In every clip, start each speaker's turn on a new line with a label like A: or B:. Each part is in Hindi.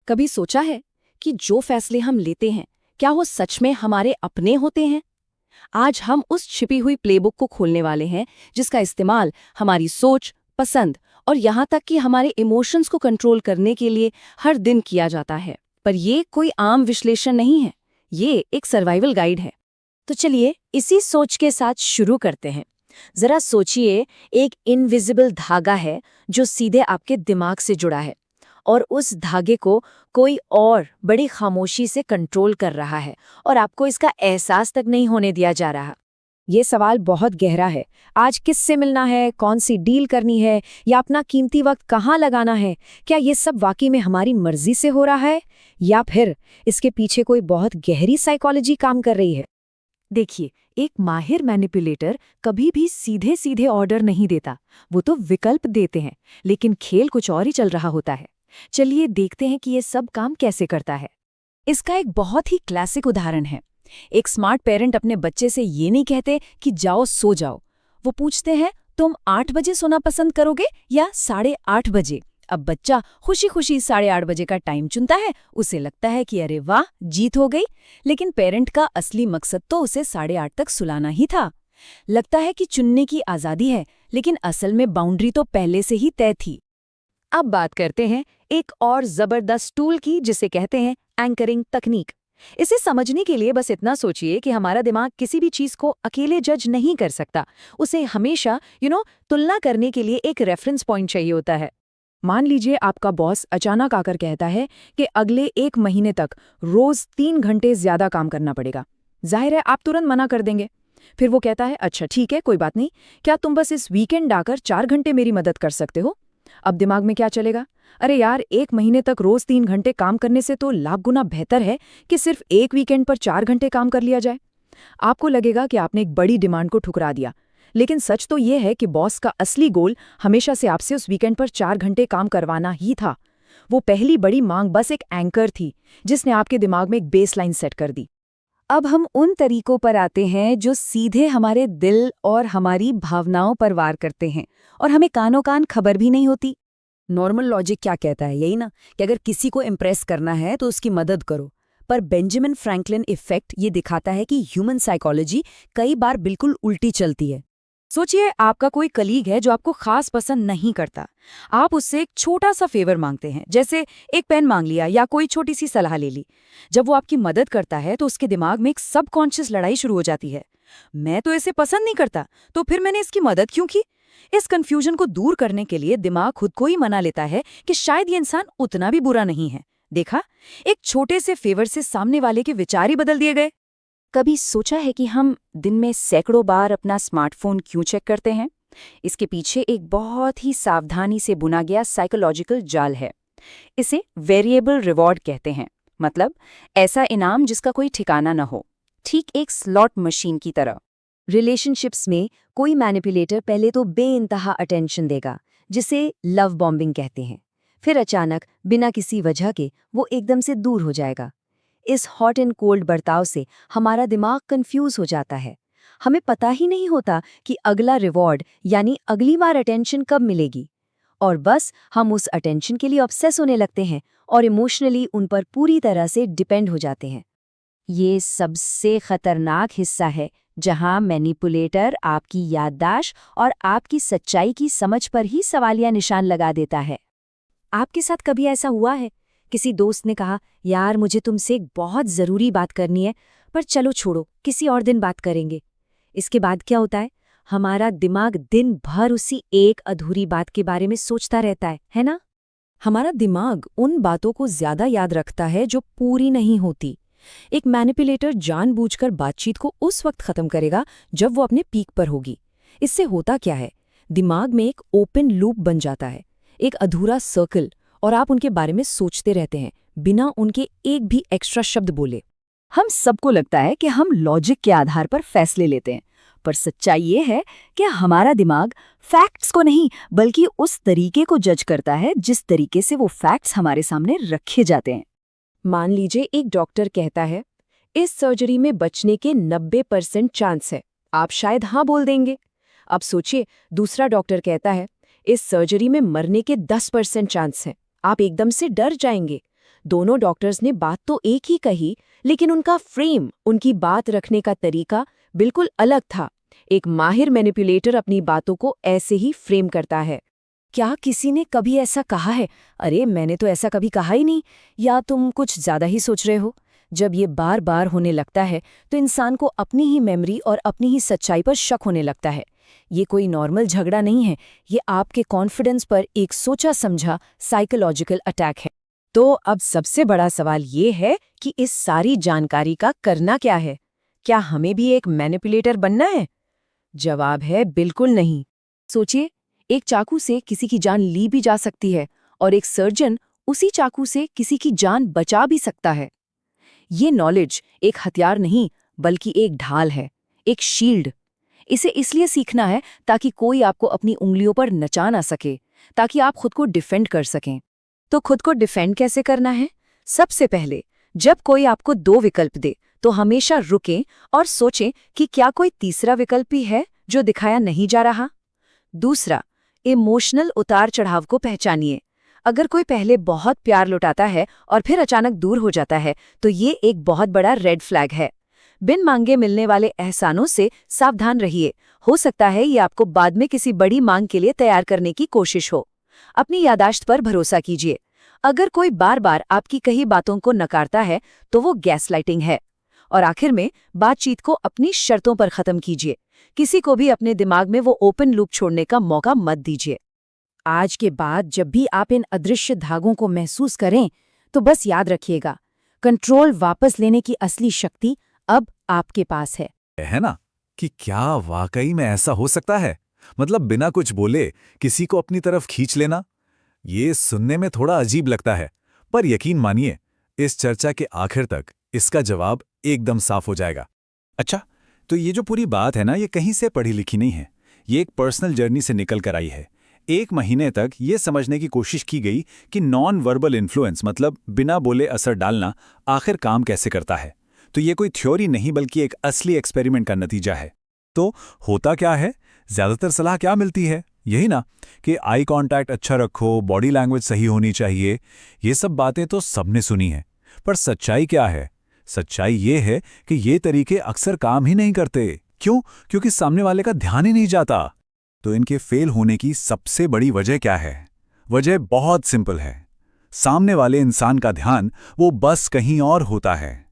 A: कभी सोचा है कि जो फैसले हम लेते हैं क्या वो सच में हमारे अपने होते हैं? आज हम उस छिपी हुई प्लेबुक को खोलने वाले हैं जिसका इस्तेमाल हमारी सोच, पसंद और यहाँ तक कि हमारे इमोशंस को कंट्रोल करने के लिए हर दिन किया जाता है। पर ये कोई आम विश्लेषण नहीं है, ये एक सर्वाइवल गाइड है।
B: तो चलिए इसी सोच के साथ शुरू करते हैं। जरा सोचिए, एक इनविजिबल धागा है जो सीधे आपके दिमाग से जुड़ा है और उस धागे को कोई और बड़ी खामोशी से कंट्रोल कर रहा है और आपको इसका एहसास तक नहीं होने दिया जा रहा। ये सवाल बहुत गहरा है। आज किससे मिलना है, कौन सी डील करनी है या अपना कीमती वक्त कहाँ लगाना है, क्या ये सब वाकई में हमारी मर्जी से हो रहा है या फिर इसके पीछे कोई बहुत गहरी साइकोलॉजी काम कर रही है?
C: देखिए, एक माहिर मैनिपुलेटर कभी भी सीधे सीधे ऑर्डर नहीं देता, वो तो विकल्प देते हैं, लेकिन खेल कुछ और ही चल रहा होता है। चलिए देखते हैं कि ये सब काम कैसे करता है। इसका एक बहुत ही क्लासिक उदाहरण है। एक स्मार्ट पेरेंट अपने बच्चे से ये नहीं कहते कि जाओ सो जाओ, वो पूछते हैं तुम 8 बजे सोना पसंद करोगे या 8:30 बजे। अब बच्चा खुशी खुशी 8:30 बजे का टाइम चुनता है, उसे लगता है कि अरे वाह, जीत हो गई। लेकिन पेरेंट का असली मकसद तो उसे 8:30 तक सुलाना ही था। लगता है कि चुनने की आज़ादी है, लेकिन असल में बाउंड्री तो पहले से ही तय थी। अब बात करते हैं एक और जबरदस्त टूल की, जिसे कहते हैं एंकरिंग तकनीक। इसे समझने के लिए बस इतना सोचिए कि हमारा दिमाग किसी भी चीज को अकेले जज नहीं कर सकता। उसे हमेशा तुलना करने के लिए एक रेफरेंस पॉइंट चाहिए होता है। मान लीजिए आपका बॉस अचानक आकर कहता है कि अगले 1 महीने तक रोज 3 घंटे ज्यादा काम करना पड़ेगा। जाहिर है आप तुरंत मना कर देंगे। फिर वो कहता है अच्छा ठीक है, कोई बात नहीं, क्या तुम बस इस वीकेंड आकर 4 घंटे मेरी मदद कर सकते हो? अब दिमाग में क्या चलेगा? अरे यार, 1 महीने तक रोज 3 घंटे काम करने से तो लाख गुना बेहतर है कि सिर्फ एक वीकेंड पर 4 घंटे काम कर लिया जाए। आपको लगेगा कि आपने एक बड़ी डिमांड को ठुकरा दिया, लेकिन सच तो ये है कि बॉस का असली गोल हमेशा से आपसे उस वीकेंड पर 4 घंटे काम करवाना ही था। वो पहली बड़ी मांग बस एक एंकर थी जिसने आपके दिमाग में एक बेसलाइन सेट कर दी। अब हम उन तरीकों पर आते हैं जो सीधे हमारे दिल और हमारी भावनाओं पर वार करते हैं और हमें कानों कान खबर भी नहीं होती। नॉर्मल लॉजिक क्या कहता है, यही ना, कि अगर किसी को इम्प्रेस करना है तो उसकी मदद करो। पर बेंजामिन फ्रैंकलिन इफेक्ट ये दिखाता है कि ह्यूमन साइकोलॉजी कई बार बिल्कुल उल्टी चलती है। सोचिए, आपका कोई कलीग है जो आपको खास पसंद नहीं करता। आप उससे एक छोटा सा फेवर मांगते हैं, जैसे एक पेन मांग लिया या कोई छोटी सी सलाह ले ली। जब वो आपकी मदद करता है तो उसके दिमाग में एक सबकॉन्शियस लड़ाई शुरू हो जाती है। मैं तो इसे पसंद नहीं करता, तो फिर मैंने इसकी मदद क्यों की? इस कंफ्यूजन को दूर करने के लिए दिमाग खुद को ही मना लेता है कि शायद ये इंसान उतना भी बुरा नहीं है। देखा, एक छोटे से फेवर से सामने वाले के विचार ही बदल दिए गए। कभी सोचा है कि हम दिन में सैकड़ों बार अपना स्मार्टफोन क्यों चेक करते हैं? इसके पीछे एक बहुत ही सावधानी से बुना गया साइकोलॉजिकल जाल है। इसे वेरिएबल रिवॉर्ड कहते हैं, मतलब ऐसा इनाम जिसका कोई ठिकाना न हो, ठीक एक स्लॉट मशीन की तरह।
B: रिलेशनशिप्स में कोई मैनिपुलेटर पहले तो बेइंतहा अटेंशन देगा, जिसे लव बॉम्बिंग कहते हैं। फिर अचानक बिना किसी वजह के वो एकदम से दूर हो जाएगा। इस हॉट एंड कोल्ड बर्ताव से हमारा दिमाग कंफ्यूज हो जाता है। हमें पता ही नहीं होता कि अगला रिवॉर्ड यानी अगली बार अटेंशन कब मिलेगी, और बस हम उस अटेंशन के लिए ऑब्सेस होने लगते हैं और इमोशनली उन पर पूरी तरह से डिपेंड हो जाते हैं। ये सबसे खतरनाक हिस्सा है, जहां मैनिपुलेटर आपकी याददाश्त और आपकी सच्चाई की समझ पर ही सवालिया निशान लगा देता है। आपके साथ कभी ऐसा हुआ है? किसी दोस्त ने कहा, यार मुझे तुमसे एक बहुत ज़रूरी बात करनी है, पर चलो छोड़ो, किसी और दिन बात करेंगे। इसके बाद क्या होता है? हमारा दिमाग दिन भर उसी एक अधूरी बात के बारे में सोचता रहता है ना?
C: हमारा दिमाग उन बातों को ज्यादा याद रखता है जो पूरी नहीं होती। एक मैनिपुलेटर जानबूझकर बातचीत को उस वक्त खत्म करेगा जब वो अपने पीक पर होगी। इससे होता क्या है? दिमाग में एक ओपन लूप बन जाता है, एक अधूरा सर्कल, और आप उनके बारे में सोचते रहते हैं बिना उनके एक भी एक्स्ट्रा शब्द बोले। हम सबको लगता है कि हम लॉजिक के आधार पर फैसले लेते हैं, पर सच्चाई ये है कि हमारा दिमाग फैक्ट्स को नहीं बल्कि उस तरीके को जज करता है जिस तरीके से वो फैक्ट्स हमारे सामने रखे जाते हैं। मान लीजिए एक डॉक्टर कहता है इस सर्जरी में बचने के 90% चांस है, आप शायद हाँ बोल देंगे। अब सोचिए, दूसरा डॉक्टर कहता है इस सर्जरी में मरने के 10% चांस है, आप एकदम से डर जाएंगे।
A: दोनों डॉक्टर्स ने बात तो एक ही कही, लेकिन उनका फ्रेम, उनकी बात रखने का तरीका बिल्कुल अलग था। एक माहिर मैनिपुलेटर अपनी बातों को ऐसे ही फ्रेम करता है।
C: क्या किसी ने कभी ऐसा कहा है, अरे मैंने तो ऐसा कभी कहा ही नहीं, या तुम कुछ ज्यादा ही सोच रहे हो? जब ये बार बार होने लगता है तो इंसान को अपनी ही मेमोरी और अपनी ही सच्चाई पर शक होने लगता है। ये कोई नॉर्मल झगड़ा नहीं है, ये आपके कॉन्फिडेंस पर एक सोचा समझा साइकोलॉजिकल अटैक है।
A: तो अब सबसे बड़ा सवाल ये है कि इस सारी जानकारी का करना क्या है? क्या हमें भी एक मैनिपुलेटर बनना है? जवाब है बिल्कुल नहीं। सोचिए, एक चाकू से किसी की जान ली भी जा सकती है और एक सर्जन उसी चाकू से किसी की जान बचा भी सकता है। ये नॉलेज एक हथियार नहीं, बल्कि एक ढाल है, एक शील्ड। इसे इसलिए सीखना है ताकि कोई आपको अपनी उंगलियों पर नचा ना सके, ताकि आप खुद को डिफेंड कर सकें। तो खुद को डिफेंड कैसे करना है? सबसे पहले, जब कोई आपको 2 विकल्प दे तो हमेशा रुकें और सोचें कि क्या कोई तीसरा विकल्प भी है जो दिखाया नहीं जा रहा। दूसरा, इमोशनल उतार चढ़ाव को पहचानिए। अगर कोई पहले बहुत प्यार लुटाता है और फिर अचानक दूर हो जाता है, तो ये एक बहुत बड़ा रेड फ्लैग है। बिन मांगे मिलने वाले एहसानों से सावधान रहिए। हो सकता है ये आपको बाद में किसी बड़ी मांग के लिए तैयार करने की कोशिश हो। अपनी यादाश्त पर भरोसा कीजिए। अगर कोई बार बार आपकी कही बातों को नकारता है, तो वो गैसलाइटिंग है। और आखिर में, बातचीत को अपनी शर्तों पर खत्म कीजिए। किसी को भी अपने दिमाग में वो ओपन लूप छोड़ने का मौका मत दीजिए। आज के बाद जब भी आप इन अदृश्य धागों को महसूस करें, तो बस याद रखिएगा, कंट्रोल वापस लेने की असली शक्ति अब आपके पास है
D: ना? कि क्या वाकई में ऐसा हो सकता है? मतलब बिना कुछ बोले किसी को अपनी तरफ खींच लेना? ये सुनने में थोड़ा अजीब लगता है, पर यकीन मानिए, इस चर्चा के आखिर तक इसका जवाब एकदम साफ हो जाएगा। अच्छा, तो ये जो पूरी बात है ना, ये कहीं से पढ़ी लिखी नहीं है। ये एक पर्सनल जर्नी से निकल कर आई है। 1 महीने तक ये समझने की कोशिश की गई कि नॉन वर्बल इन्फ्लुएंस, मतलब बिना बोले असर डालना, आखिर काम कैसे करता है। तो ये कोई थ्योरी नहीं, बल्कि एक असली एक्सपेरिमेंट का नतीजा है। तो होता क्या है? ज्यादातर सलाह क्या मिलती है? यही ना, कि आई कांटेक्ट अच्छा रखो, बॉडी लैंग्वेज सही होनी चाहिए। ये सब बातें तो सबने सुनी है, पर सच्चाई क्या है? सच्चाई ये है कि ये तरीके अक्सर काम ही नहीं करते। क्यों? क्योंकि सामने वाले का ध्यान ही नहीं जाता। तो इनके फेल होने की सबसे बड़ी वजह क्या है? वजह बहुत सिंपल है। सामने वाले इंसान का ध्यान वो बस कहीं और होता है।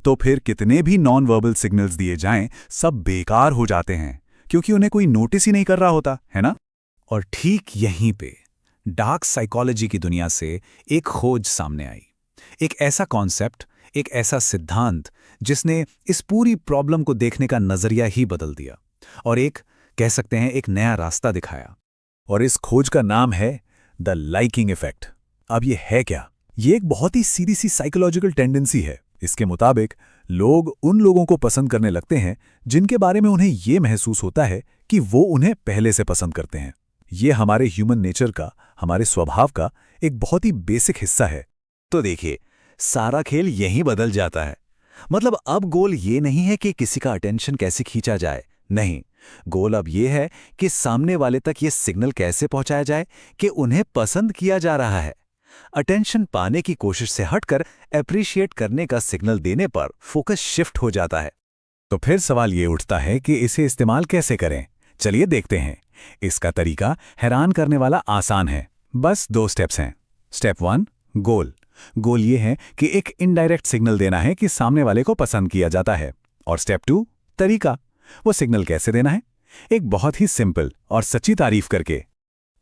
D: तो फिर कितने भी नॉन वर्बल सिग्नल्स दिए जाएं, सब बेकार हो जाते हैं, क्योंकि उन्हें कोई नोटिस ही नहीं कर रहा होता, है ना? और ठीक यहीं पे डार्क साइकोलॉजी की दुनिया से एक खोज सामने आई। एक ऐसा कॉन्सेप्ट, एक ऐसा सिद्धांत जिसने इस पूरी प्रॉब्लम को देखने का नजरिया ही बदल दिया और एक, कह सकते हैं, एक नया रास्ता दिखाया। और इस खोज का नाम है द लाइकिंग इफेक्ट। अब ये है क्या? ये एक बहुत ही सीधी सी साइकोलॉजिकल टेंडेंसी है। इसके मुताबिक लोग उन लोगों को पसंद करने लगते हैं जिनके बारे में उन्हें ये महसूस होता है कि वो उन्हें पहले से पसंद करते हैं। ये हमारे ह्यूमन नेचर का, हमारे स्वभाव का एक बहुत ही बेसिक हिस्सा है। तो देखिए, सारा खेल यहीं बदल जाता है। मतलब अब गोल ये नहीं है कि किसी का अटेंशन कैसे खींचा जाए, नहीं, गोल अब ये है कि सामने वाले तक ये सिग्नल कैसे पहुंचाया जाए कि उन्हें पसंद किया जा रहा है। अटेंशन पाने की कोशिश से हटकर एप्रिशिएट करने का सिग्नल देने पर फोकस शिफ्ट हो जाता है। तो फिर सवाल ये उठता है कि इसे इस्तेमाल कैसे करें? चलिए देखते हैं। इसका तरीका हैरान करने वाला आसान है। बस 2 स्टेप्स हैं। स्टेप 1, गोल। गोल ये है कि एक इनडायरेक्ट सिग्नल देना है कि सामने वाले को पसंद किया जाता है। और स्टेप 2, तरीका। वो सिग्नल कैसे देना है? एक बहुत ही सिंपल और सच्ची तारीफ करके।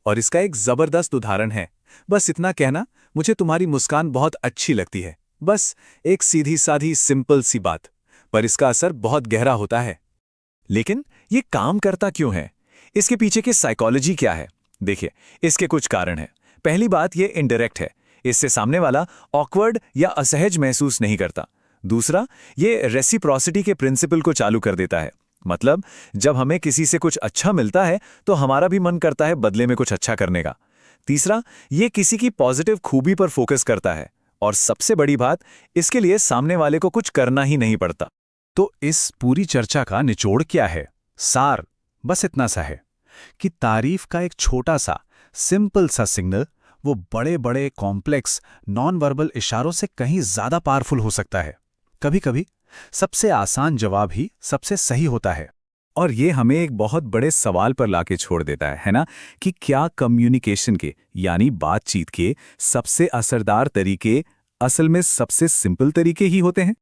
D: और इसका एक जबरदस्त उदाहरण है। बस इतना कहना, मुझे तुम्हारी मुस्कान बहुत अच्छी लगती है। बस एक सीधी साधी सिंपल सी बात, पर इसका असर बहुत गहरा होता है। लेकिन ये काम करता क्यों है? इसके पीछे की साइकोलॉजी क्या है? देखिए, इसके कुछ कारण हैं। पहली बात, ये इनडायरेक्ट है। इससे सामने वाला ऑकवर्ड या असहज महसूस नहीं करता। दूसरा, ये रेसिप्रोसिटी के प्रिंसिपल को चालू कर देता है। मतलब जब हमें किसी से कुछ अच्छा मिलता है तो हमारा भी मन करता है बदले में कुछ अच्छा करने का। तीसरा, ये किसी की पॉजिटिव खूबी पर फोकस करता है। और सबसे बड़ी बात, इसके लिए सामने वाले को कुछ करना ही नहीं पड़ता। तो इस पूरी चर्चा का निचोड़ क्या है? सार बस इतना सा है कि तारीफ का एक छोटा सा, सिंपल सा सिग्नल वो बड़े बड़े कॉम्प्लेक्स नॉन वर्बल इशारों से कहीं ज्यादा पावरफुल हो सकता है। कभी कभी सबसे आसान जवाब ही सबसे सही होता है। और ये हमें एक बहुत बड़े सवाल पर लाके छोड़ देता है ना, कि क्या कम्युनिकेशन के यानी बातचीत के सबसे असरदार तरीके असल में सबसे सिंपल तरीके ही होते हैं?